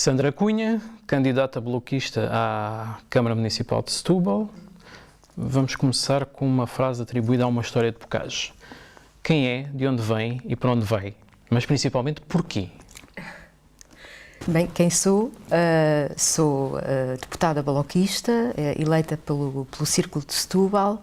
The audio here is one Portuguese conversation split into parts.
Sandra Cunha, candidata bloquista à Câmara Municipal de Setúbal. Vamos começar com uma frase atribuída a uma história de Bocage. Quem é, de onde vem e para onde vai? Mas principalmente, porquê? Bem, quem sou? Sou deputada bloquista, eleita pelo Círculo de Setúbal.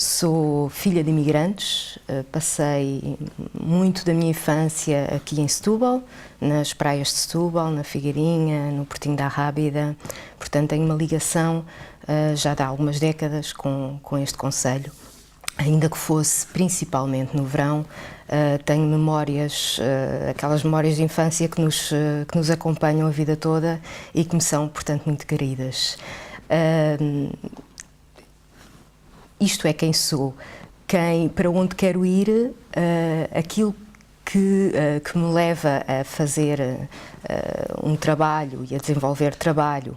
Sou filha de imigrantes, passei muito da minha infância aqui em Setúbal, nas praias de Setúbal, na Figueirinha, no Portinho da Rábida. Portanto, tenho uma ligação já de há algumas décadas com este concelho. Ainda que fosse principalmente no verão, tenho memórias, aquelas memórias de infância que nos acompanham a vida toda e que me são, portanto, muito queridas. Isto é quem sou, para onde quero ir, aquilo que me leva a fazer um trabalho e a desenvolver trabalho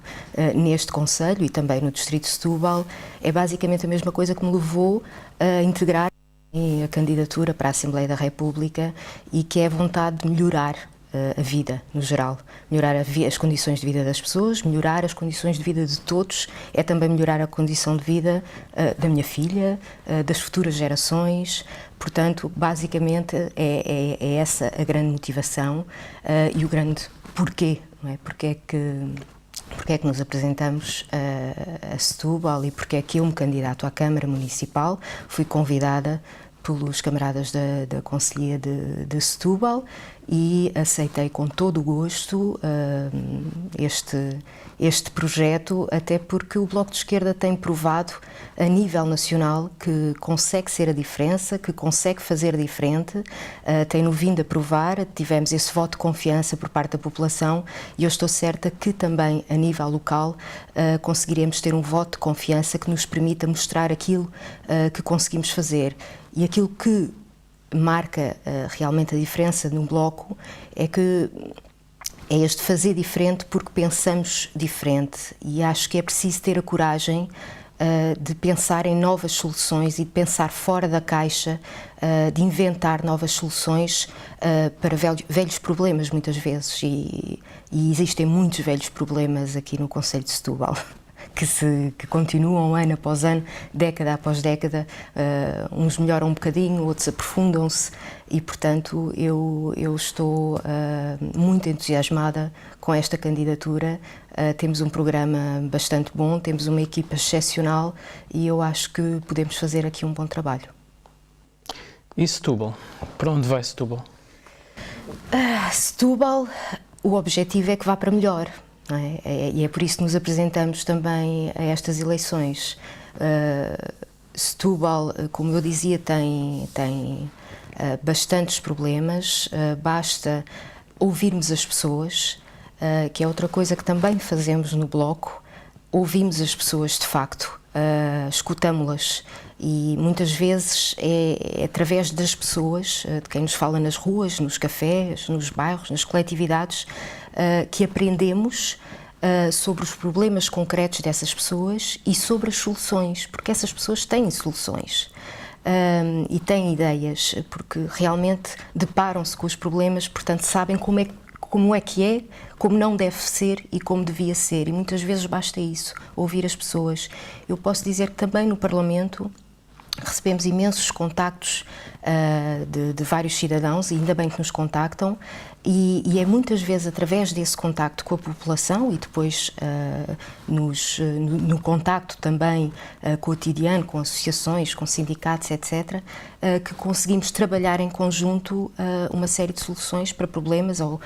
neste concelho e também no distrito de Setúbal é basicamente a mesma coisa que me levou a integrar a candidatura para a Assembleia da República e que é a vontade de melhorar a vida, no geral. Melhorar as condições de vida das pessoas, melhorar as condições de vida de todos, é também melhorar a condição de vida da minha filha, das futuras gerações. Portanto, basicamente, é essa a grande motivação e o grande porquê, não é? Porque é que nos apresentamos a Setúbal e porque é que eu me candidato à Câmara Municipal. Fui convidada pelos camaradas da Conselhia de Setúbal e aceitei com todo o gosto este projeto, até porque o Bloco de Esquerda tem provado a nível nacional que consegue ser a diferença, que consegue fazer diferente, tem-no vindo a provar, tivemos esse voto de confiança por parte da população e eu estou certa que também a nível local conseguiremos ter um voto de confiança que nos permita mostrar aquilo que conseguimos fazer. E aquilo que marca realmente a diferença no Bloco é este fazer diferente porque pensamos diferente e acho que é preciso ter a coragem de pensar em novas soluções e de pensar fora da caixa, de inventar novas soluções para velhos problemas muitas vezes e existem muitos velhos problemas aqui no concelho de Setúbal. Que continuam ano após ano, década após década, uns melhoram um bocadinho, outros aprofundam-se e, portanto, eu estou muito entusiasmada com esta candidatura. Temos um programa bastante bom, temos uma equipa excepcional e eu acho que podemos fazer aqui um bom trabalho. E Setúbal? Para onde vai Setúbal? Setúbal, o objetivo é que vá para melhor. E é por isso que nos apresentamos também a estas eleições. Setúbal, como eu dizia, tem bastantes problemas, basta ouvirmos as pessoas, que é outra coisa que também fazemos no Bloco, ouvimos as pessoas de facto, escutamo-las e muitas vezes é através das pessoas, de quem nos fala nas ruas, nos cafés, nos bairros, nas coletividades, que aprendemos sobre os problemas concretos dessas pessoas e sobre as soluções, porque essas pessoas têm soluções e têm ideias, porque realmente deparam-se com os problemas, portanto sabem como é que é, como não deve ser e como devia ser, e muitas vezes basta isso, ouvir as pessoas. Eu posso dizer que também no Parlamento recebemos imensos contactos de vários cidadãos, e ainda bem que nos contactam, e é muitas vezes através desse contacto com a população e depois no contacto também cotidiano com associações, com sindicatos, etc., que conseguimos trabalhar em conjunto uma série de soluções para problemas ou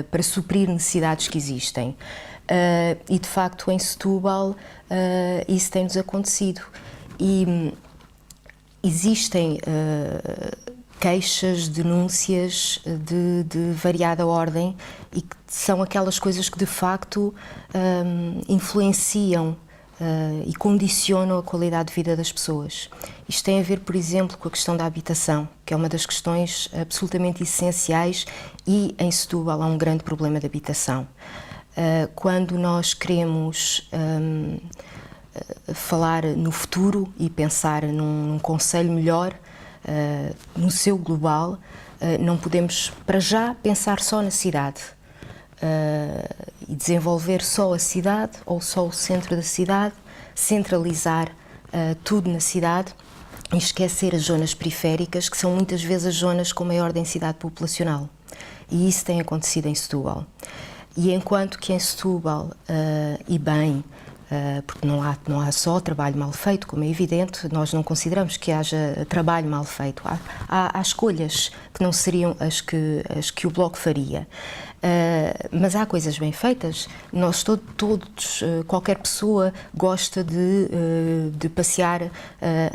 para suprir necessidades que existem. E de facto em Setúbal isso tem-nos acontecido. E existem queixas, denúncias de variada ordem e que são aquelas coisas que de facto influenciam e condicionam a qualidade de vida das pessoas. Isto tem a ver, por exemplo, com a questão da habitação, que é uma das questões absolutamente essenciais e em Setúbal há um grande problema de habitação. Quando nós queremos falar no futuro e pensar num concelho melhor, no seu global, não podemos, para já, pensar só na cidade. e desenvolver só a cidade ou só o centro da cidade, centralizar tudo na cidade e esquecer as zonas periféricas, que são muitas vezes as zonas com maior densidade populacional. E isso tem acontecido em Setúbal. E enquanto que em Setúbal, e bem, porque não há só trabalho mal feito, como é evidente, nós não consideramos que haja trabalho mal feito. Há escolhas que não seriam as que o Bloco faria. Mas há coisas bem feitas. Nós todos, qualquer pessoa gosta de passear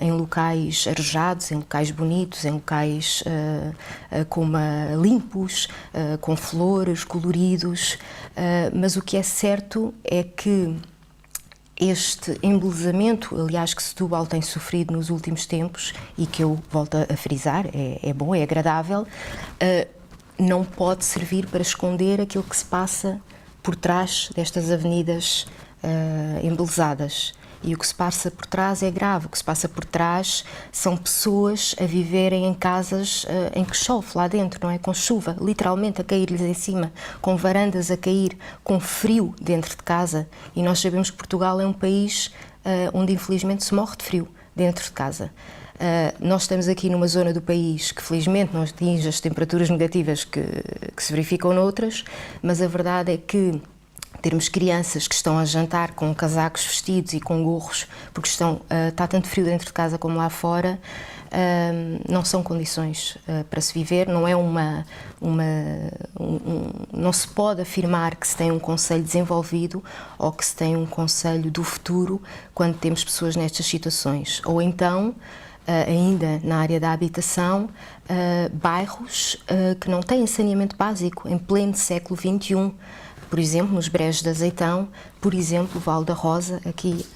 em locais arejados, em locais bonitos, em locais limpos, com flores, coloridos. Mas o que é certo é que este embelezamento, aliás, que Setúbal tem sofrido nos últimos tempos e que eu volto a frisar, é bom, é agradável, não pode servir para esconder aquilo que se passa por trás destas avenidas embelezadas. E o que se passa por trás é grave. O que se passa por trás são pessoas a viverem em casas em que chove lá dentro, não é? Com chuva, literalmente a cair-lhes em cima, com varandas a cair, com frio dentro de casa. E nós sabemos que Portugal é um país onde infelizmente se morre de frio dentro de casa. Nós estamos aqui numa zona do país que felizmente não atinge as temperaturas negativas que se verificam noutras, mas a verdade é que termos crianças que estão a jantar com casacos vestidos e com gorros, porque está tanto frio dentro de casa como lá fora, não são condições para se viver. Não é não se pode afirmar que se tem um concelho desenvolvido ou que se tem um concelho do futuro quando temos pessoas nestas situações. Ou então, ainda na área da habitação, bairros que não têm saneamento básico em pleno século XXI. Por exemplo, nos Brejos de Azeitão, por exemplo, Val da Rosa, aqui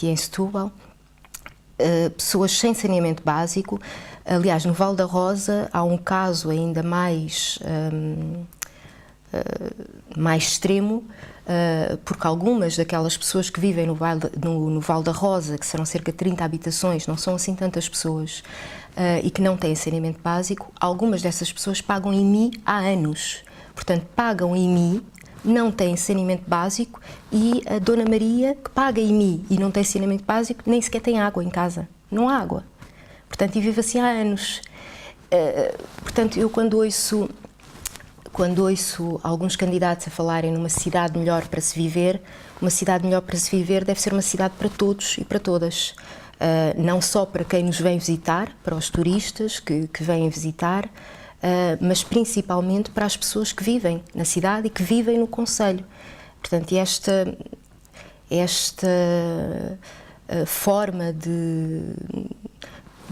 em Setúbal, pessoas sem saneamento básico. Aliás, no Val da Rosa há um caso ainda mais extremo, porque algumas daquelas pessoas que vivem no Val da Rosa, que serão cerca de 30 habitações, não são assim tantas pessoas, e que não têm saneamento básico, algumas dessas pessoas pagam IMI há anos. Portanto, pagam IMI, não têm saneamento básico, e a Dona Maria, que paga IMI e não tem saneamento básico, nem sequer tem água em casa. Não há água. Portanto, e vive assim há anos. Portanto, eu quando ouço alguns candidatos a falarem numa cidade melhor para se viver, uma cidade melhor para se viver deve ser uma cidade para todos e para todas. Não só para quem nos vem visitar, para os turistas que vêm visitar, mas principalmente para as pessoas que vivem na cidade e que vivem no concelho. Portanto, esta forma de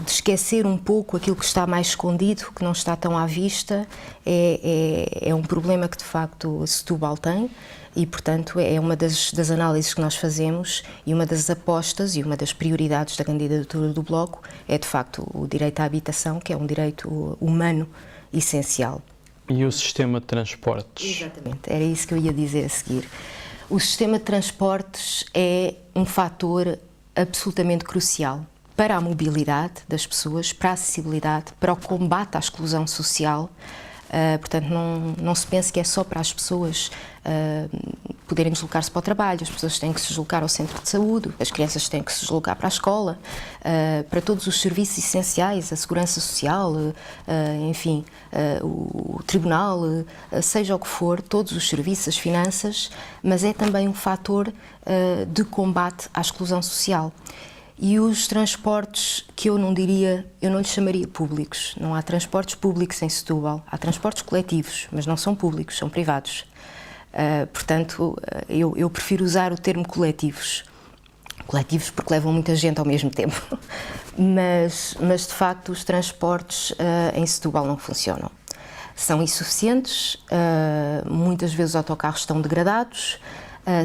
esquecer um pouco aquilo que está mais escondido, que não está tão à vista, é um problema que de facto Setúbal tem. E, portanto, é uma das análises que nós fazemos e uma das apostas e uma das prioridades da candidatura do Bloco é, de facto, o direito à habitação, que é um direito humano essencial. E o sistema de transportes? Exatamente, era isso que eu ia dizer a seguir. O sistema de transportes é um fator absolutamente crucial para a mobilidade das pessoas, para a acessibilidade, para o combate à exclusão social. Portanto, não se pense que é só para as pessoas poderem deslocar-se para o trabalho, as pessoas têm que se deslocar ao centro de saúde, as crianças têm que se deslocar para a escola, para todos os serviços essenciais, a segurança social, enfim, o tribunal, seja o que for, todos os serviços, as finanças, mas é também um fator de combate à exclusão social. E os transportes, que eu não lhes chamaria públicos. Não há transportes públicos em Setúbal. Há transportes coletivos, mas não são públicos, são privados. Portanto, eu prefiro usar o termo coletivos. Coletivos porque levam muita gente ao mesmo tempo. Mas de facto, os transportes em Setúbal não funcionam. São insuficientes, muitas vezes os autocarros estão degradados,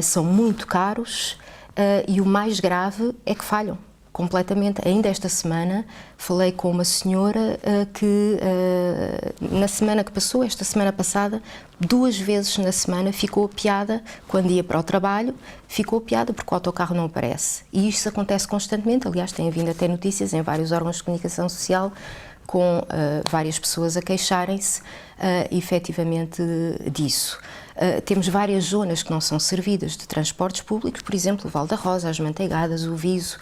são muito caros e o mais grave é que falham completamente. Ainda esta semana falei com uma senhora que na semana que passou, esta semana passada, 2 vezes na semana ficou apiada quando ia para o trabalho, ficou apiada porque o autocarro não aparece. E isto acontece constantemente, aliás, tem vindo até notícias em vários órgãos de comunicação social com várias pessoas a queixarem-se efetivamente disso. Temos várias zonas que não são servidas de transportes públicos, por exemplo, o Val da Rosa, as Manteigadas, o Viso.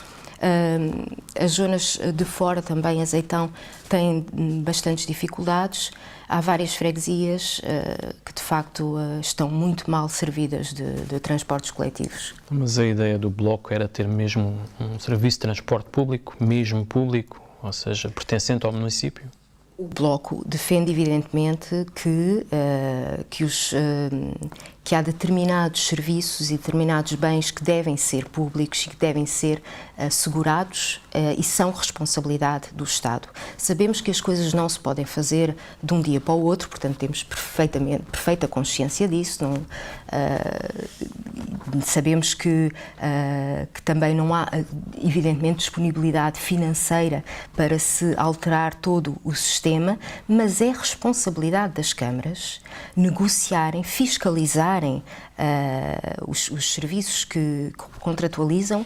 As zonas de fora também, Azeitão, têm bastantes dificuldades. Há várias freguesias que de facto estão muito mal servidas de transportes coletivos. Mas a ideia do Bloco era ter mesmo um serviço de transporte público, mesmo público, ou seja, pertencente ao município? O Bloco defende, evidentemente, que há determinados serviços e determinados bens que devem ser públicos e que devem ser assegurados e são responsabilidade do Estado. Sabemos que as coisas não se podem fazer de um dia para o outro, portanto temos perfeita consciência disso. Sabemos que também não há, evidentemente, disponibilidade financeira para se alterar todo o sistema, mas é responsabilidade das câmaras negociarem, fiscalizarem os serviços que contratualizam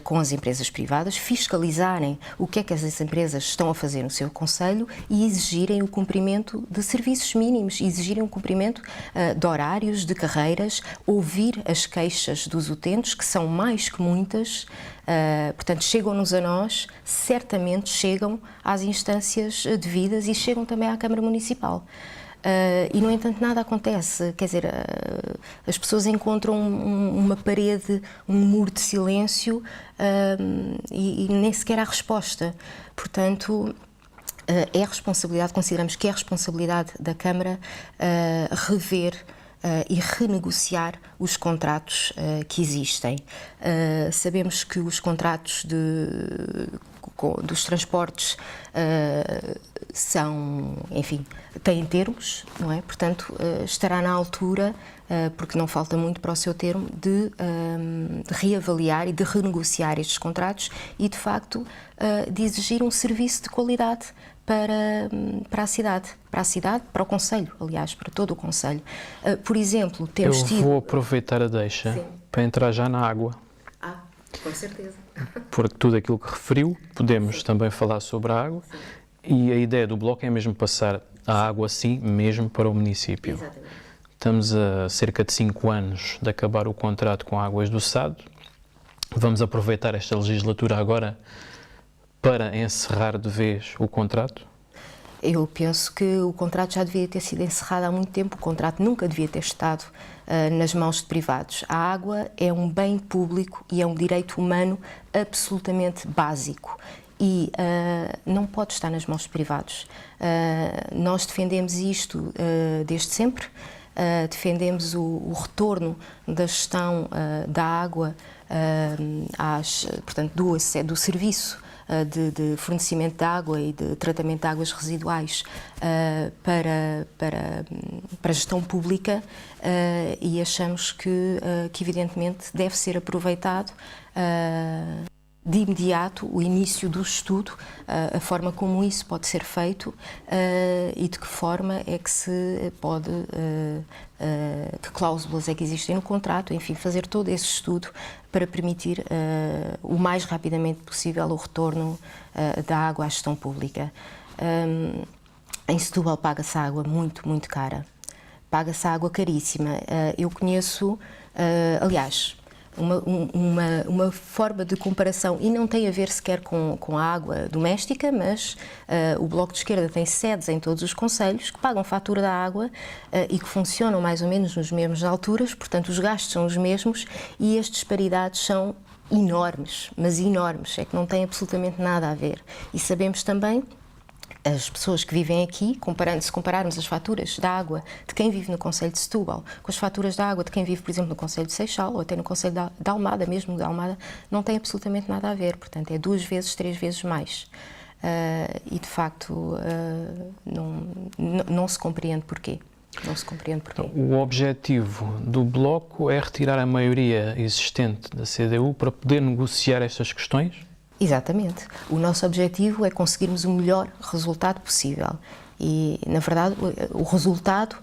com as empresas privadas, fiscalizarem o que é que essas empresas estão a fazer no seu concelho e exigirem o cumprimento de serviços mínimos, exigirem o cumprimento de horários, de carreiras, ouvir as queixas dos utentes, que são mais que muitas. Portanto, chegam-nos a nós, certamente chegam às instâncias devidas e chegam também à Câmara Municipal. E, no entanto, nada acontece. Quer dizer, as pessoas encontram uma parede, um muro de silêncio e nem sequer há resposta. Portanto, é responsabilidade, consideramos que é responsabilidade da Câmara rever e renegociar os contratos que existem. Sabemos que os contratos dos transportes são, enfim, têm termos, não é? Portanto, estará na altura, porque não falta muito para o seu termo, de reavaliar e de renegociar estes contratos e, de facto, de exigir um serviço de qualidade para a cidade, para o concelho, aliás, para todo o concelho. Por exemplo, temos tido... Eu vou aproveitar a deixa Sim. para entrar já na água. Com certeza. Porque tudo aquilo que referiu, podemos Sim. também falar sobre a água. Sim. E a ideia do Bloco é mesmo passar a água, sim, mesmo para o município. Exatamente. Estamos a cerca de 5 anos de acabar o contrato com Águas do Sado. Vamos aproveitar esta legislatura agora para encerrar de vez o contrato? Eu penso que o contrato já devia ter sido encerrado há muito tempo. O contrato nunca devia ter estado nas mãos de privados. A água é um bem público e é um direito humano absolutamente básico. E não pode estar nas mãos de privados. Nós defendemos isto desde sempre, defendemos o retorno da gestão da água, portanto, do serviço de fornecimento de água e de tratamento de águas residuais para a gestão pública e achamos que evidentemente deve ser aproveitado de imediato o início do estudo, a forma como isso pode ser feito e de que forma é que se pode, que cláusulas é que existem no contrato, enfim, fazer todo esse estudo para permitir o mais rapidamente possível o retorno da água à gestão pública. Em Setúbal paga-se água muito, muito cara. Paga-se água caríssima. Eu conheço, aliás, uma forma de comparação, e não tem a ver sequer com a água doméstica, mas o Bloco de Esquerda tem sedes em todos os concelhos que pagam fatura da água e que funcionam mais ou menos nas mesmas alturas, portanto os gastos são os mesmos e as disparidades são enormes, mas enormes, é que não tem absolutamente nada a ver. E sabemos também, as pessoas que vivem aqui, se compararmos as faturas da água de quem vive no concelho de Setúbal com as faturas da água de quem vive, por exemplo, no concelho de Seixal ou até no concelho de Almada, mesmo de Almada, não tem absolutamente nada a ver, portanto é 2 vezes, 3 vezes mais. E de facto não se compreende porquê. Não se compreende porquê. O objetivo do Bloco é retirar a maioria existente da CDU para poder negociar estas questões? Exatamente. O nosso objetivo é conseguirmos o melhor resultado possível. E, na verdade, o resultado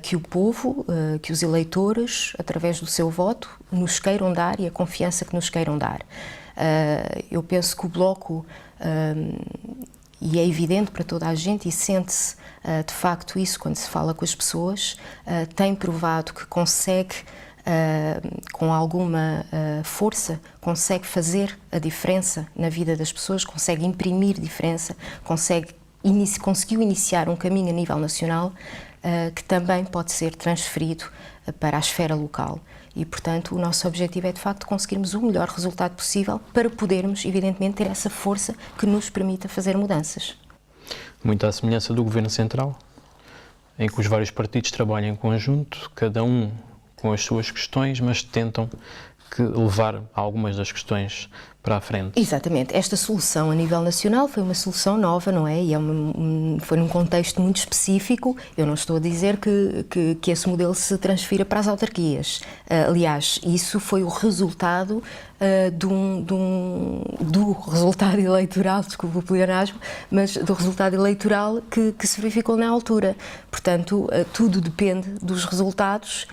que o povo, que os eleitores, através do seu voto, nos queiram dar e a confiança que nos queiram dar. Eu penso que o Bloco e é evidente para toda a gente e sente-se de facto isso quando se fala com as pessoas, tem provado que consegue, com alguma força, consegue fazer a diferença na vida das pessoas, consegue imprimir diferença, conseguiu iniciar um caminho a nível nacional que também pode ser transferido para a esfera local. E, portanto, o nosso objetivo é, de facto, conseguirmos o melhor resultado possível para podermos, evidentemente, ter essa força que nos permita fazer mudanças. Muito à semelhança do Governo Central, em que os vários partidos trabalham em conjunto, cada um com as suas questões, mas tentam levar algumas das questões para a frente. Exatamente. Esta solução a nível nacional foi uma solução nova, não é? E foi num contexto muito específico. Eu não estou a dizer que esse modelo se transfira para as autarquias. Aliás, isso foi o resultado do resultado eleitoral, desculpe o pleonasmo, mas do resultado eleitoral que se verificou na altura. Portanto, tudo depende dos resultados,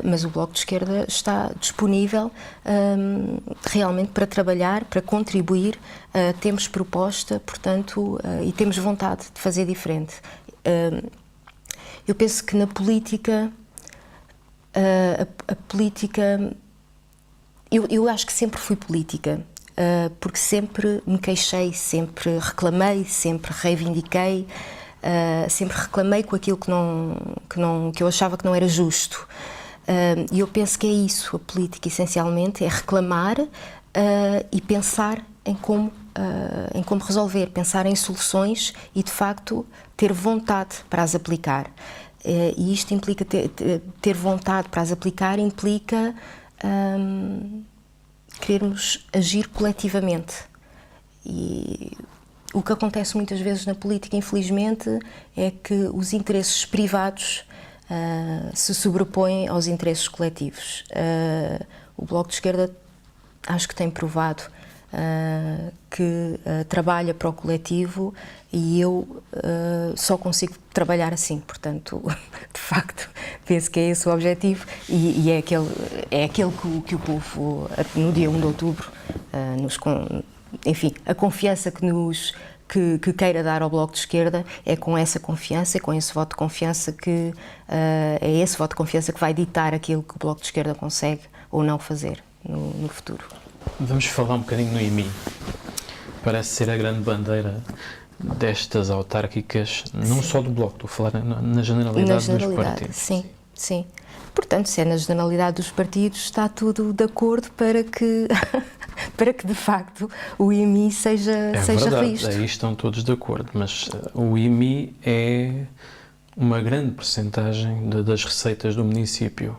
mas o Bloco de Esquerda está disponível realmente para trabalhar, para contribuir, temos proposta, portanto, e temos vontade de fazer diferente. Eu penso que na política, a política, eu acho que sempre fui política, porque sempre me queixei, sempre reclamei, sempre reivindiquei, sempre reclamei com aquilo que eu achava que não era justo. E eu penso que é isso, a política essencialmente, é reclamar e pensar em como resolver, pensar em soluções e, de facto, ter vontade para as aplicar. E isto implica ter vontade para as aplicar, implica querermos agir coletivamente. E o que acontece muitas vezes na política, infelizmente, é que os interesses privados se sobrepõem aos interesses coletivos. O Bloco de Esquerda acho que tem provado que trabalha para o coletivo e eu só consigo trabalhar assim. Portanto, de facto, penso que é esse o objetivo e é aquele que o povo, no dia 1 de outubro, enfim, a confiança que queira dar ao Bloco de Esquerda é com essa confiança, é com esse voto de confiança é esse voto de confiança que vai ditar aquilo que o Bloco de Esquerda consegue ou não fazer no futuro. Vamos falar um bocadinho no IMI. Parece ser a grande bandeira destas autárquicas, não só do Bloco, estou a falar na generalidade dos partidos. Sim, sim. Portanto, se é na generalidade dos partidos, está tudo de acordo para que de facto o IMI seja revisto. Aí estão todos de acordo, mas o IMI é uma grande percentagem das receitas do município.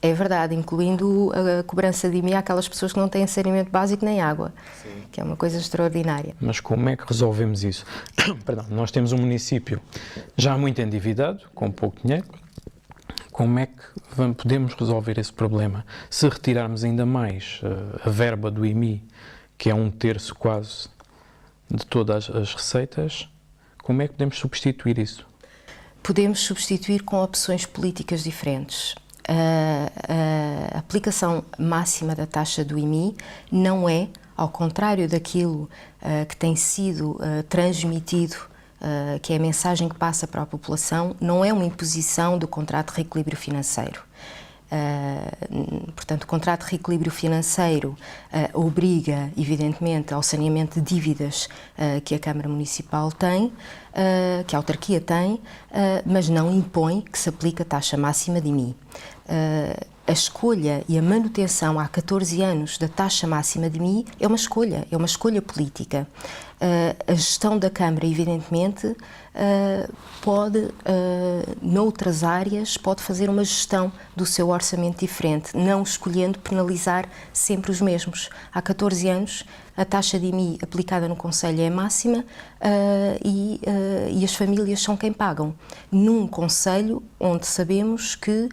É verdade, incluindo a cobrança de IMI àquelas pessoas que não têm saneamento básico nem água, sim, que é uma coisa extraordinária. Mas como é que resolvemos isso? Perdão, nós temos um município já muito endividado, com pouco dinheiro. Como é que podemos resolver esse problema? Se retirarmos ainda mais a verba do IMI, que é 1/3 quase de todas as receitas, como é que podemos substituir isso? Podemos substituir com opções políticas diferentes. A aplicação máxima da taxa do IMI não é, ao contrário daquilo que tem sido transmitido, que é a mensagem que passa para a população, não é uma imposição do contrato de reequilíbrio financeiro. Portanto, o contrato de reequilíbrio financeiro obriga, evidentemente, ao saneamento de dívidas que a Câmara Municipal tem, que a autarquia tem, mas não impõe que se aplique a taxa máxima de IMI. A escolha e a manutenção há 14 anos da taxa máxima de IMI é uma escolha política. A gestão da Câmara, evidentemente, pode, noutras áreas, pode fazer uma gestão do seu orçamento diferente, não escolhendo penalizar sempre os mesmos. Há 14 anos, a taxa de IMI aplicada no Conselho é máxima e as famílias são quem pagam. Num Conselho onde sabemos que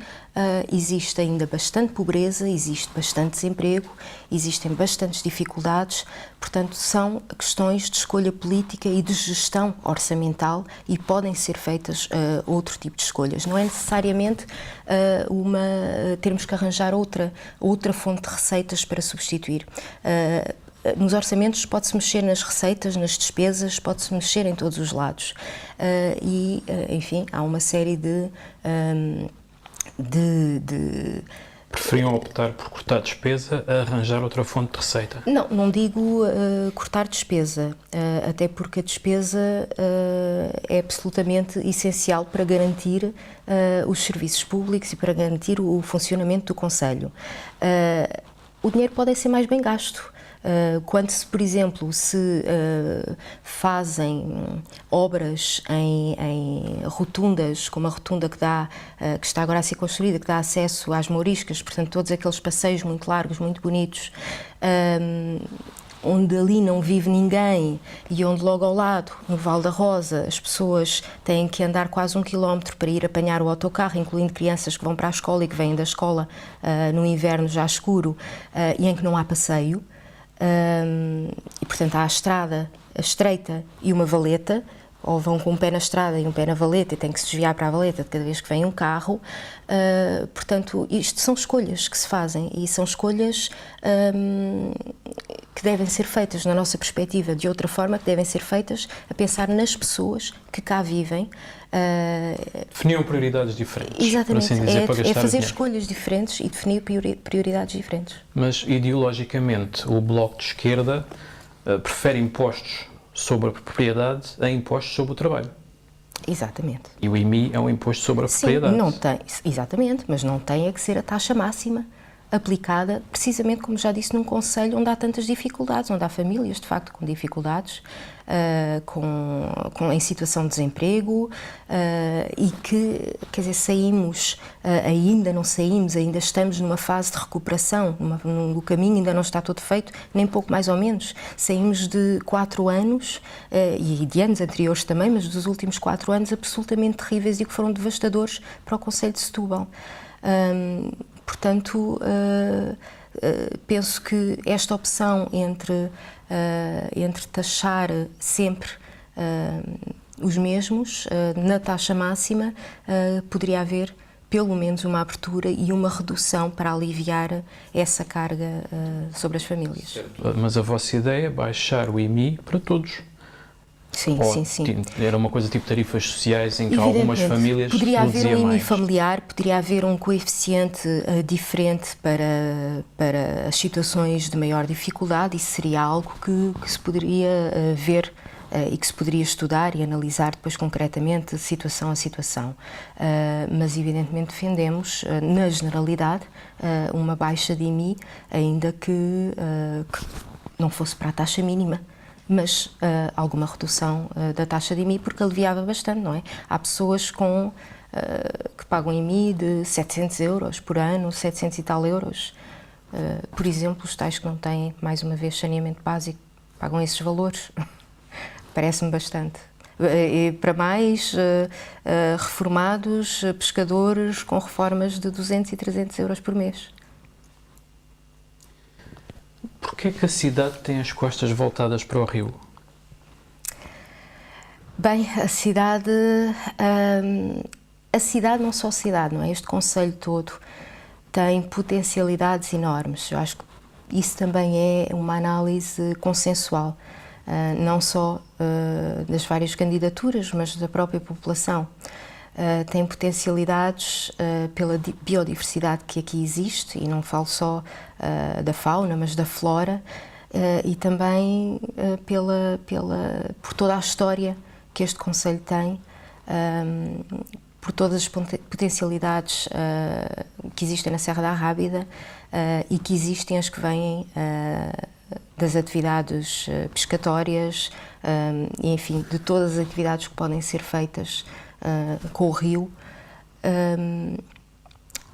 existe ainda bastante pobreza, existe bastante desemprego, existem bastantes dificuldades, portanto, são questões de escolha política e de gestão orçamental e podem ser feitas outro tipo de escolhas. Não é necessariamente termos que arranjar outra fonte de receitas para substituir. nos orçamentos pode-se mexer nas receitas, nas despesas, pode-se mexer em todos os lados. Enfim, há uma série de Preferiam optar por cortar despesa a arranjar outra fonte de receita? Não digo cortar despesa, até porque a despesa é absolutamente essencial para garantir os serviços públicos e para garantir o funcionamento do concelho. O dinheiro pode ser mais bem gasto. Quando, por exemplo, se fazem obras em rotundas, como a rotunda que está agora a ser construída, que dá acesso às Mouriscas, portanto, todos aqueles passeios muito largos, muito bonitos, onde ali não vive ninguém e onde logo ao lado, no Val da Rosa, as pessoas têm que andar quase 1 quilómetro para ir apanhar o autocarro, incluindo crianças que vão para a escola e que vêm da escola no inverno já escuro, e em que não há passeio. E portanto há a estrada, a estreita e uma valeta, ou vão com um pé na estrada e um pé na valeta e têm que se desviar para a valeta de cada vez que vem um carro. Portanto, isto são escolhas que se fazem e são escolhas que devem ser feitas, na nossa perspectiva, de outra forma, que devem ser feitas a pensar nas pessoas que cá vivem. Definiam prioridades diferentes. Exatamente, por assim dizer, para gastar fazer dinheiro. escolhas diferentes e definir prioridades diferentes. Mas, ideologicamente, o Bloco de Esquerda prefere impostos sobre a propriedade a impostos sobre o trabalho. Exatamente. E o IMI é um imposto sobre a propriedade. Sim, não tem, exatamente, mas não tem a que ser a taxa máxima aplicada, precisamente como já disse, num concelho onde há tantas dificuldades, onde há famílias, de facto, com dificuldades, em situação de desemprego, e que, quer dizer, ainda não saímos, ainda estamos numa fase de recuperação, o caminho ainda não está todo feito, nem pouco mais ou menos. Saímos de 4 anos, e de anos anteriores também, mas dos últimos 4 anos absolutamente terríveis e que foram devastadores para o concelho de Setúbal. Portanto, penso que esta opção entre taxar sempre os mesmos na taxa máxima, poderia haver pelo menos uma abertura e uma redução para aliviar essa carga sobre as famílias. Certo. Mas a vossa ideia é baixar o IMI para todos? Sim, Ou, sim, sim. Era uma coisa tipo tarifas sociais em que algumas famílias poderia haver um IMI mais. familiar, poderia haver um coeficiente diferente para as situações de maior dificuldade. Isso seria algo que se poderia ver e que se poderia estudar e analisar depois concretamente, situação a situação. Mas evidentemente defendemos, na generalidade, uma baixa de IMI, ainda que não fosse para a taxa mínima, mas alguma redução da taxa de IMI, porque aliviava bastante, não é? Há pessoas que pagam IMI de 700 euros por ano, 700 e tal euros. Por exemplo, os tais que não têm, mais uma vez, saneamento básico, pagam esses valores. Parece-me bastante. E para mais, reformados, pescadores com reformas de 200 e 300 euros por mês. Porquê é que a cidade tem as costas voltadas para o rio? Bem, a cidade, não só a cidade, não é? Este concelho todo tem potencialidades enormes. Eu acho que isso também é uma análise consensual, não só das várias candidaturas, mas da própria população. Tem potencialidades pela biodiversidade que aqui existe, e não falo só da fauna, mas da flora, e também por toda a história que este concelho tem, por todas as potencialidades que existem na Serra da Arrábida e que existem as que vêm das atividades pescatórias, e, enfim, de todas as atividades que podem ser feitas com o rio.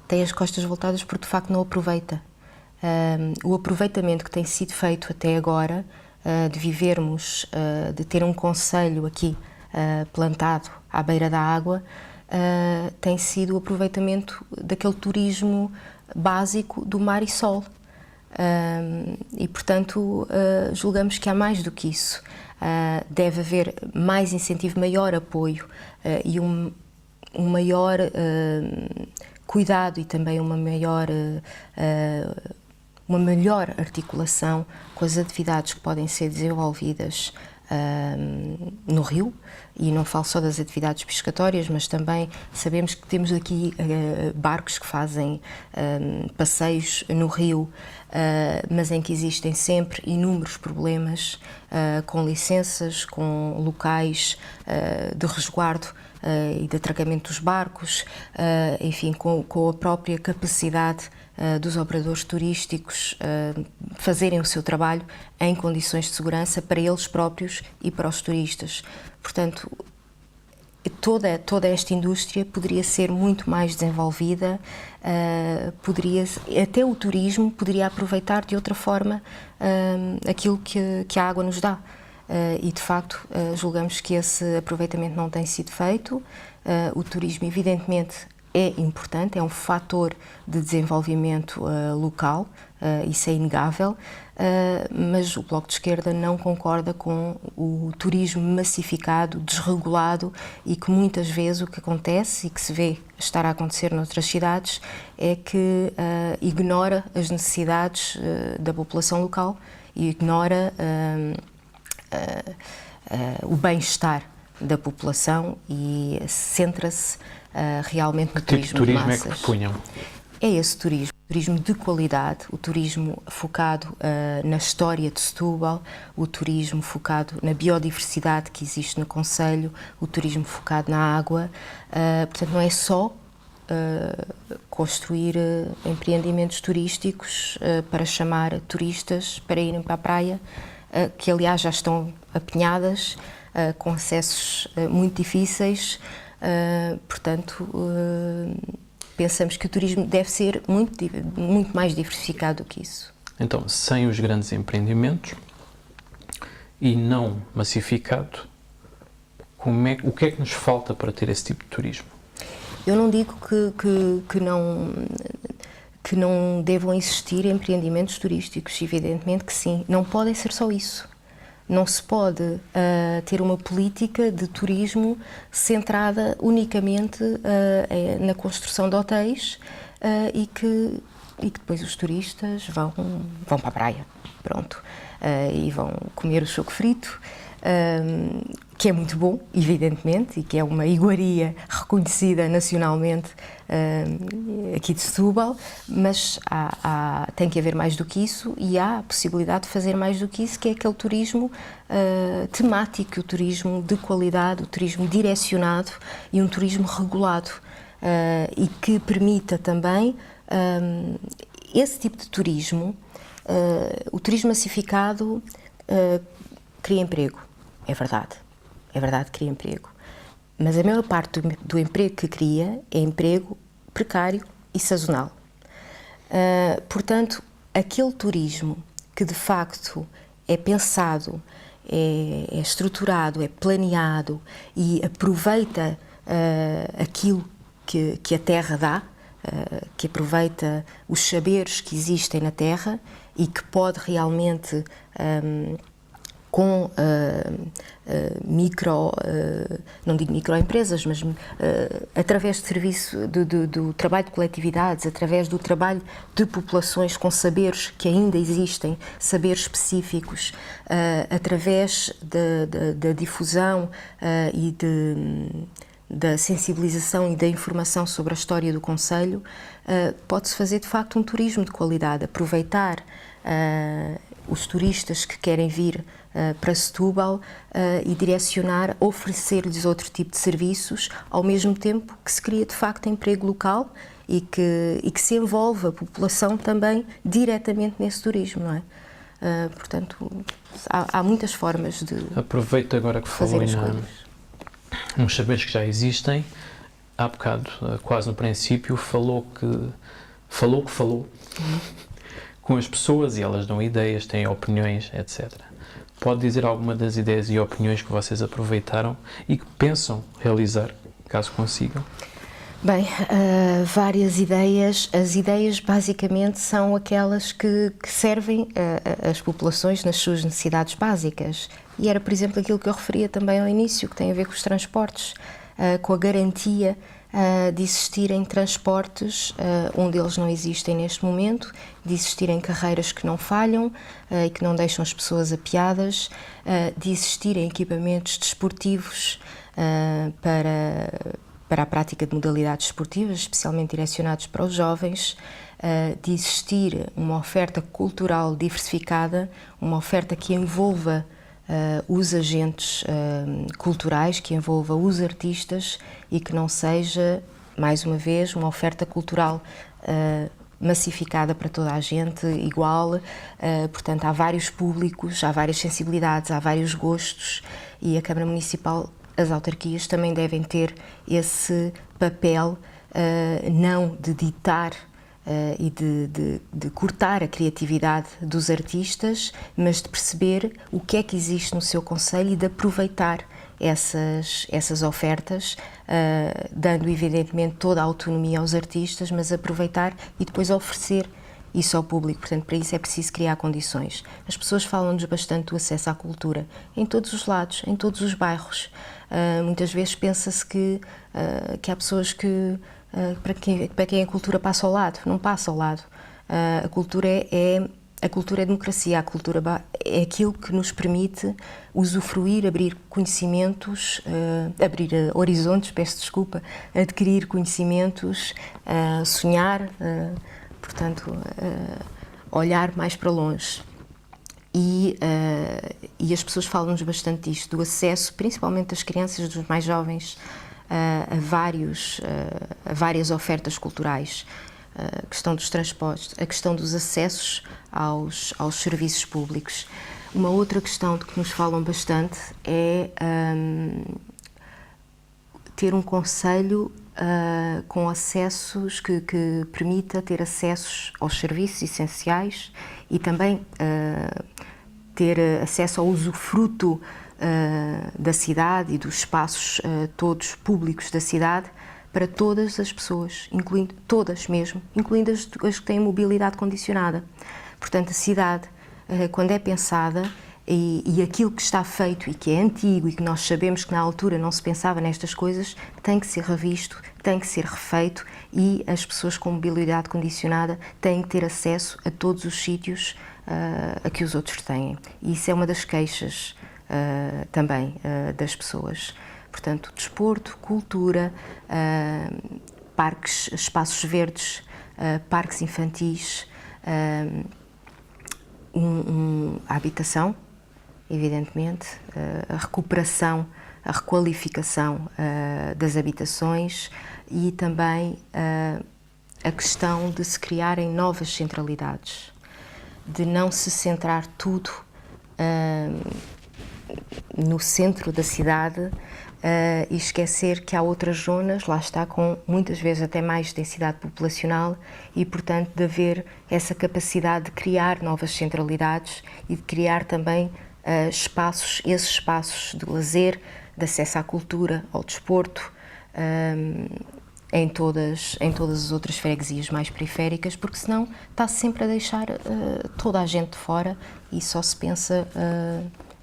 Tem as costas voltadas porque de facto não aproveita. O aproveitamento que tem sido feito até agora, de vivermos, de ter um concelho aqui plantado à beira da água, tem sido o aproveitamento daquele turismo básico do mar e sol. E portanto julgamos que há mais do que isso. Deve haver mais incentivo, maior apoio e um maior cuidado e também uma maior uma melhor articulação com as atividades que podem ser desenvolvidas no rio, e não falo só das atividades pescatórias, mas também sabemos que temos aqui barcos que fazem passeios no rio, mas em que existem sempre inúmeros problemas com licenças, com locais de resguardo e de atracamento dos barcos, enfim, com a própria capacidade dos operadores turísticos fazerem o seu trabalho em condições de segurança para eles próprios e para os turistas. Portanto, toda esta indústria poderia ser muito mais desenvolvida, até o turismo poderia aproveitar de outra forma aquilo que a água nos dá. E, de facto, julgamos que esse aproveitamento não tem sido feito. O turismo, evidentemente, é importante, é um fator de desenvolvimento local, isso é inegável, mas o Bloco de Esquerda não concorda com o turismo massificado, desregulado, e que muitas vezes o que acontece e que se vê estar a acontecer noutras cidades é que ignora as necessidades da população local e ignora o bem-estar da população e centra-se realmente no turismo de massas. Que tipo de turismo é que propunham? É esse turismo de qualidade, o turismo focado na história de Setúbal, o turismo focado na biodiversidade que existe no concelho, o turismo focado na água. Portanto, não é só construir empreendimentos turísticos para chamar turistas para irem para a praia, que aliás já estão apinhadas, com acessos muito difíceis. Portanto, pensamos que o turismo deve ser muito mais diversificado do que isso. Então, sem os grandes empreendimentos e não massificado, o que é que nos falta para ter esse tipo de turismo? Eu não digo que não devam existir empreendimentos turísticos, evidentemente que sim, não podem ser só isso. Não se pode ter uma política de turismo centrada unicamente na construção de hotéis e que depois os turistas vão para a praia, pronto, e vão comer o choco frito, que é muito bom, evidentemente, e que é uma iguaria reconhecida nacionalmente aqui de Setúbal, mas tem que haver mais do que isso, e há a possibilidade de fazer mais do que isso, que é aquele turismo temático, o turismo de qualidade, o turismo direcionado e um turismo regulado, e que permita também esse tipo de turismo. O turismo massificado cria emprego, é verdade que cria emprego, mas a maior parte do emprego que cria é emprego precário e sazonal. Portanto, aquele turismo que de facto é pensado, é estruturado, é planeado e aproveita aquilo que a terra dá, que aproveita os saberes que existem na terra e que pode realmente com não digo microempresas, mas através de serviço do trabalho de coletividades, através do trabalho de populações com saberes que ainda existem, saberes específicos, através da difusão e da sensibilização e da informação sobre a história do concelho, pode-se fazer de facto um turismo de qualidade, aproveitar os turistas que querem vir para Setúbal e direcionar, oferecer-lhes outro tipo de serviços, ao mesmo tempo que se cria de facto emprego local e que se envolve a população também diretamente nesse turismo, não é? Portanto, há muitas formas de aproveito agora que falou nos saberes que já existem. Há bocado, quase no princípio, falou com as pessoas e elas dão ideias, têm opiniões, etc. Pode dizer alguma das ideias e opiniões que vocês aproveitaram e que pensam realizar, caso consigam? Bem, várias ideias. As ideias basicamente são aquelas que servem as populações nas suas necessidades básicas. E era, por exemplo, aquilo que eu referia também ao início, que tem a ver com os transportes, com a garantia de existirem transportes onde eles não existem neste momento, de existirem carreiras que não falham e que não deixam as pessoas apiadas, de existirem equipamentos desportivos para a prática de modalidades esportivas, especialmente direcionados para os jovens, de existir uma oferta cultural diversificada, uma oferta que envolva os agentes culturais, que envolva os artistas e que não seja, mais uma vez, uma oferta cultural massificada para toda a gente, igual. Portanto, há vários públicos, há várias sensibilidades, há vários gostos e a Câmara Municipal, as autarquias também devem ter esse papel, não de ditar e de cortar a criatividade dos artistas, mas de perceber o que é que existe no seu concelho e de aproveitar essas ofertas, dando evidentemente toda a autonomia aos artistas, mas aproveitar e depois oferecer isso ao público. Portanto, para isso é preciso criar condições. As pessoas falam-nos bastante do acesso à cultura, em todos os lados, em todos os bairros. Muitas vezes pensa-se que há pessoas que para quem a cultura passa ao lado. Não passa ao lado. A cultura é democracia, a cultura é aquilo que nos permite usufruir, abrir conhecimentos, abrir horizontes, peço desculpa, adquirir conhecimentos, sonhar, portanto, olhar mais para longe. E as pessoas falam-nos bastante disto, do acesso, principalmente das crianças, dos mais jovens, a várias ofertas culturais, a questão dos transportes, a questão dos acessos aos serviços públicos. Uma outra questão de que nos falam bastante é ter um concelho com acessos que permita ter acessos aos serviços essenciais e também ter acesso ao usufruto da cidade e dos espaços todos públicos da cidade para todas as pessoas, incluindo todas mesmo, incluindo as que têm mobilidade condicionada. Portanto, a cidade, quando é pensada e aquilo que está feito e que é antigo e que nós sabemos que na altura não se pensava nestas coisas, tem que ser revisto, tem que ser refeito e as pessoas com mobilidade condicionada têm que ter acesso a todos os sítios a que os outros têm. E isso é uma das queixas também das pessoas. Portanto, desporto, cultura, parques, espaços verdes, parques infantis, a habitação, evidentemente, a recuperação, a requalificação das habitações e também a questão de se criarem novas centralidades, de não se centrar tudo no centro da cidade e esquecer que há outras zonas, lá está, com muitas vezes até mais densidade populacional e, portanto, de haver essa capacidade de criar novas centralidades e de criar também esses espaços de lazer, de acesso à cultura, ao desporto, em todas as outras freguesias mais periféricas, porque senão está sempre a deixar toda a gente de fora e só se pensa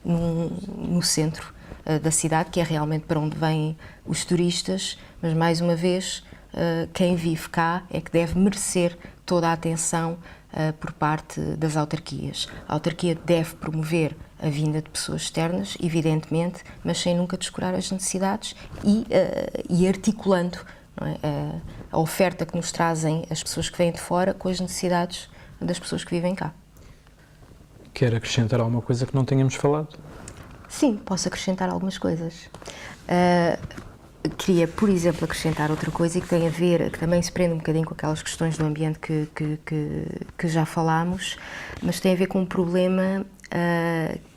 no centro da cidade, que é realmente para onde vêm os turistas, mas mais uma vez quem vive cá é que deve merecer toda a atenção por parte das autarquias. A autarquia deve promover a vinda de pessoas externas, evidentemente, mas sem nunca descurar as necessidades e articulando, não é, a oferta que nos trazem as pessoas que vêm de fora com as necessidades das pessoas que vivem cá. Quer acrescentar alguma coisa que não tenhamos falado? Sim, posso acrescentar algumas coisas. Queria, por exemplo, acrescentar outra coisa e que tem a ver, que também se prende um bocadinho com aquelas questões do ambiente que já falámos, mas tem a ver com um problema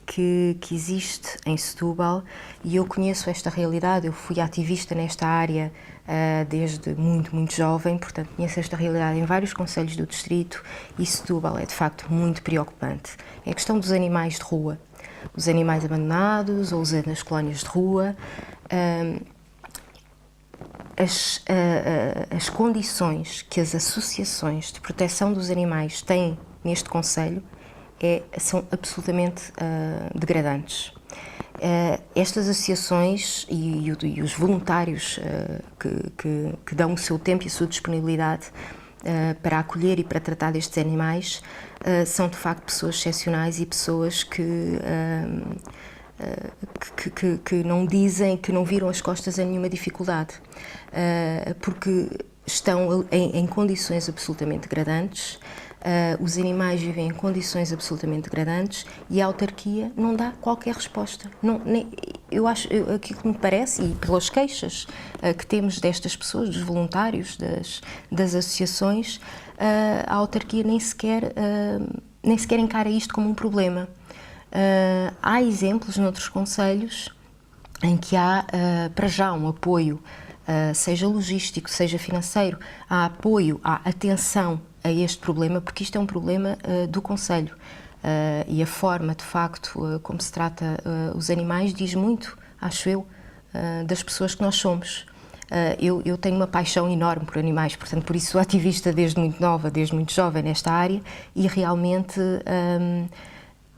que existe em Setúbal e eu conheço esta realidade, eu fui ativista nesta área desde muito jovem, portanto conheço esta realidade em vários concelhos do distrito e Setúbal é de facto muito preocupante. É a questão dos animais de rua, os animais abandonados ou nas colónias de rua. As condições que as associações de proteção dos animais têm neste concelho são absolutamente degradantes. Estas associações e os voluntários que dão o seu tempo e a sua disponibilidade para acolher e para tratar destes animais são de facto pessoas excepcionais e pessoas que não dizem, que não viram as costas a nenhuma dificuldade, porque estão em condições absolutamente degradantes. Os animais vivem em condições absolutamente degradantes e a autarquia não dá qualquer resposta. Eu acho, aquilo que me parece, e pelas queixas que temos destas pessoas, dos voluntários, das associações, a autarquia nem sequer encara isto como um problema. Há exemplos noutros concelhos em que há, para já, um apoio, seja logístico, seja financeiro, há apoio, há atenção a este problema, porque isto é um problema do concelho. E a forma, de facto, como se trata os animais diz muito, acho eu, das pessoas que nós somos. Eu tenho uma paixão enorme por animais, portanto, por isso sou ativista desde muito nova, desde muito jovem nesta área, e realmente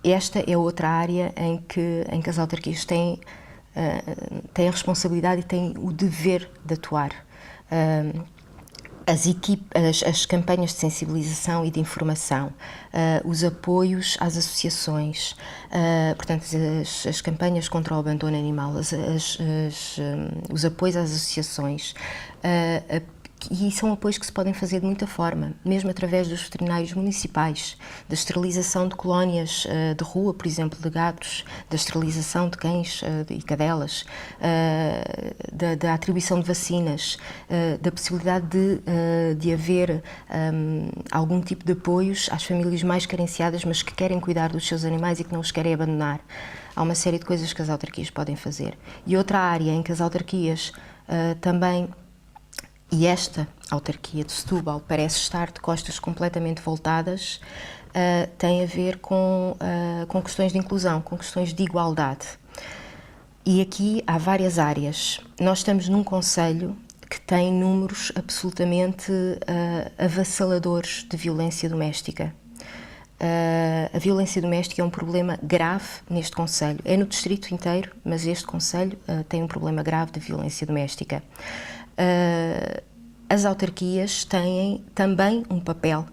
esta é outra área em que as autarquias têm a responsabilidade e têm o dever de atuar. As campanhas de sensibilização e de informação, os apoios às associações, portanto, as campanhas contra o abandono animal, os apoios às associações, e são apoios que se podem fazer de muita forma, mesmo através dos veterinários municipais, da esterilização de colónias de rua, por exemplo, de gatos, da esterilização de cães e cadelas, da atribuição de vacinas, da possibilidade de haver algum tipo de apoios às famílias mais carenciadas, mas que querem cuidar dos seus animais e que não os querem abandonar. Há uma série de coisas que as autarquias podem fazer. E outra área em que as autarquias também, e esta autarquia de Setúbal parece estar de costas completamente voltadas, tem a ver com questões de inclusão, com questões de igualdade. E aqui há várias áreas. Nós estamos num concelho que tem números absolutamente avassaladores de violência doméstica. A violência doméstica é um problema grave neste concelho. É no distrito inteiro, mas este concelho tem um problema grave de violência doméstica. As autarquias têm também um papel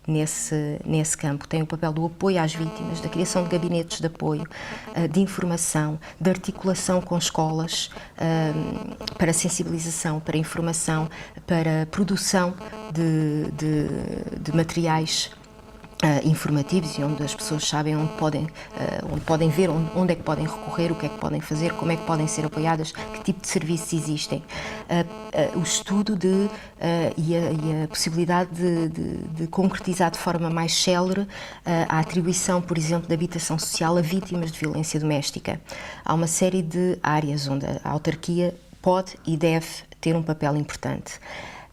nesse campo. Têm o papel do apoio às vítimas, da criação de gabinetes de apoio, de informação, de articulação com escolas, para sensibilização, para informação, para produção de materiais informativos e onde as pessoas sabem onde podem ver, onde é que podem recorrer, o que é que podem fazer, como é que podem ser apoiadas, que tipo de serviços existem. O estudo e a possibilidade de concretizar de forma mais célere a atribuição, por exemplo, de habitação social a vítimas de violência doméstica. Há uma série de áreas onde a autarquia pode e deve ter um papel importante.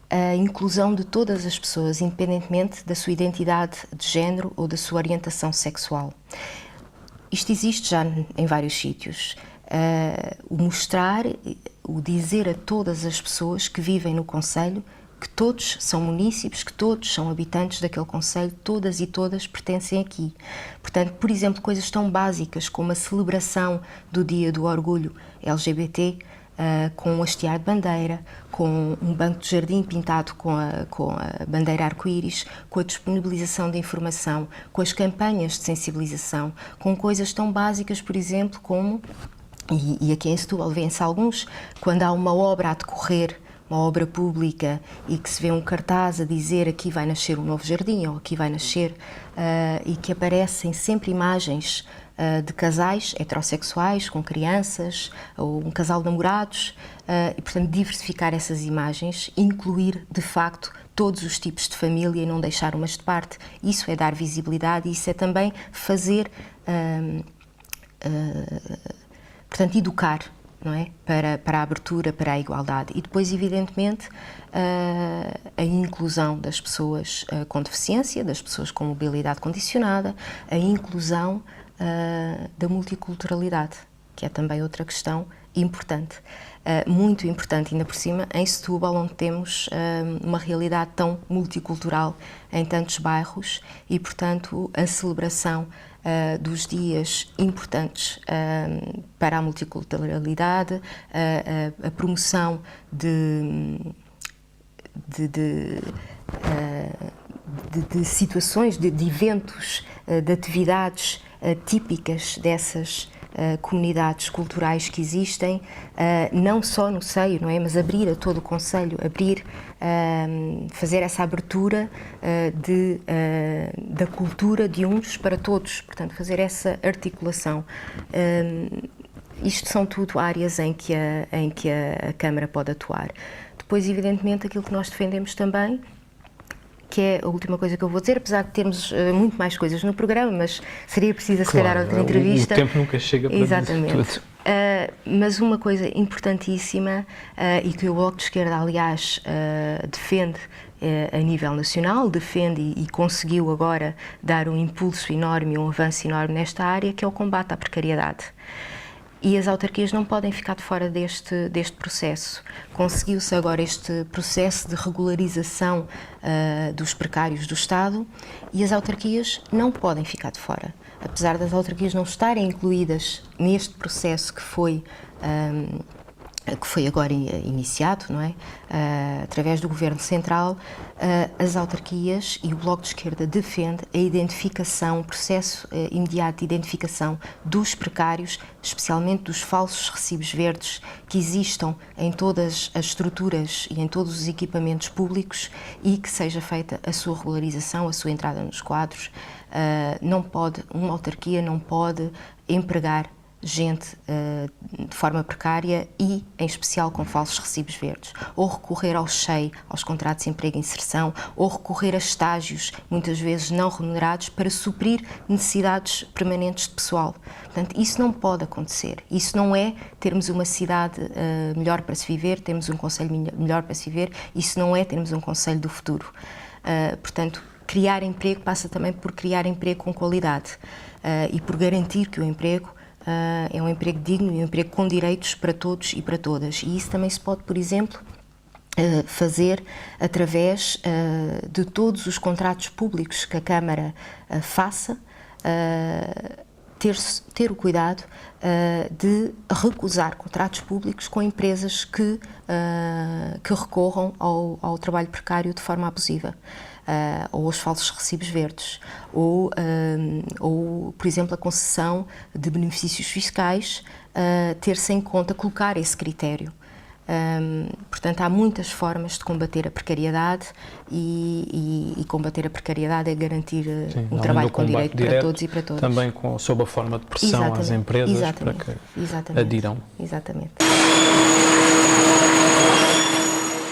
A inclusão de todas as pessoas, independentemente da sua identidade de género ou da sua orientação sexual. Isto existe já em vários sítios. O mostrar, o dizer a todas as pessoas que vivem no concelho que todos são munícipes, que todos são habitantes daquele concelho, todas e todas pertencem aqui. Portanto, por exemplo, coisas tão básicas como a celebração do Dia do Orgulho LGBT, com um hastear de bandeira, com um banco de jardim pintado com a bandeira arco-íris, com a disponibilização de informação, com as campanhas de sensibilização, com coisas tão básicas, por exemplo, como, e aqui em Setúbal vêem-se alguns, quando há uma obra a decorrer, uma obra pública, e que se vê um cartaz a dizer aqui vai nascer um novo jardim, ou aqui vai nascer, e que aparecem sempre imagens de casais heterossexuais com crianças, ou um casal de namorados, e portanto diversificar essas imagens, incluir de facto todos os tipos de família e não deixar umas de parte. Isso é dar visibilidade e isso é também fazer, portanto, educar, não é? Para a abertura, para a igualdade. E depois, evidentemente, a inclusão das pessoas com deficiência, das pessoas com mobilidade condicionada, a inclusão da multiculturalidade, que é também outra questão importante, muito importante, ainda por cima, em Setúbal, onde temos uma realidade tão multicultural em tantos bairros e, portanto, a celebração dos dias importantes para a multiculturalidade, a promoção de situações, de eventos, de atividades típicas dessas comunidades culturais que existem, não só no seio, não é? Mas abrir a todo o concelho, fazer essa abertura da cultura de uns para todos, portanto, fazer essa articulação. Isto são tudo áreas em que a Câmara pode atuar. Depois, evidentemente, aquilo que nós defendemos também, que é a última coisa que eu vou dizer, apesar de termos muito mais coisas no programa, mas seria preciso, se calhar, outra entrevista. O tempo nunca chega para exatamente. dizer tudo. Mas uma coisa importantíssima, e que o Bloco de Esquerda, aliás, defende a nível nacional, defende e conseguiu agora dar um impulso enorme, um avanço enorme nesta área, que é o combate à precariedade. E as autarquias não podem ficar de fora deste processo. Conseguiu-se agora este processo de regularização dos precários do Estado e as autarquias não podem ficar de fora. Apesar das autarquias não estarem incluídas neste processo que foi agora iniciado, não é? Através do Governo Central, as autarquias e o Bloco de Esquerda defende a identificação, o processo imediato de identificação dos precários, especialmente dos falsos recibos verdes que existam em todas as estruturas e em todos os equipamentos públicos e que seja feita a sua regularização, a sua entrada nos quadros. Uma autarquia não pode empregar gente de forma precária e, em especial, com falsos recibos verdes, ou recorrer ao SHEI, aos contratos de emprego e inserção, ou recorrer a estágios, muitas vezes não remunerados, para suprir necessidades permanentes de pessoal. Portanto, isso não pode acontecer. Isso não é termos uma cidade melhor para se viver, termos um concelho melhor para se viver, isso não é termos um concelho do futuro. Portanto, criar emprego passa também por criar emprego com qualidade e por garantir que o emprego é um emprego digno e um emprego com direitos para todos e para todas. E isso também se pode, por exemplo, fazer através de todos os contratos públicos que a Câmara faça, ter o cuidado de recusar contratos públicos com empresas que recorram ao trabalho precário de forma abusiva. Ou aos falsos recibos verdes, ou, por exemplo, a concessão de benefícios fiscais, ter-se em conta, colocar esse critério. Portanto, há muitas formas de combater a precariedade e combater a precariedade é garantir um trabalho com direito para todos e para todas. Também sob a forma de pressão às empresas para que adiram. Exatamente.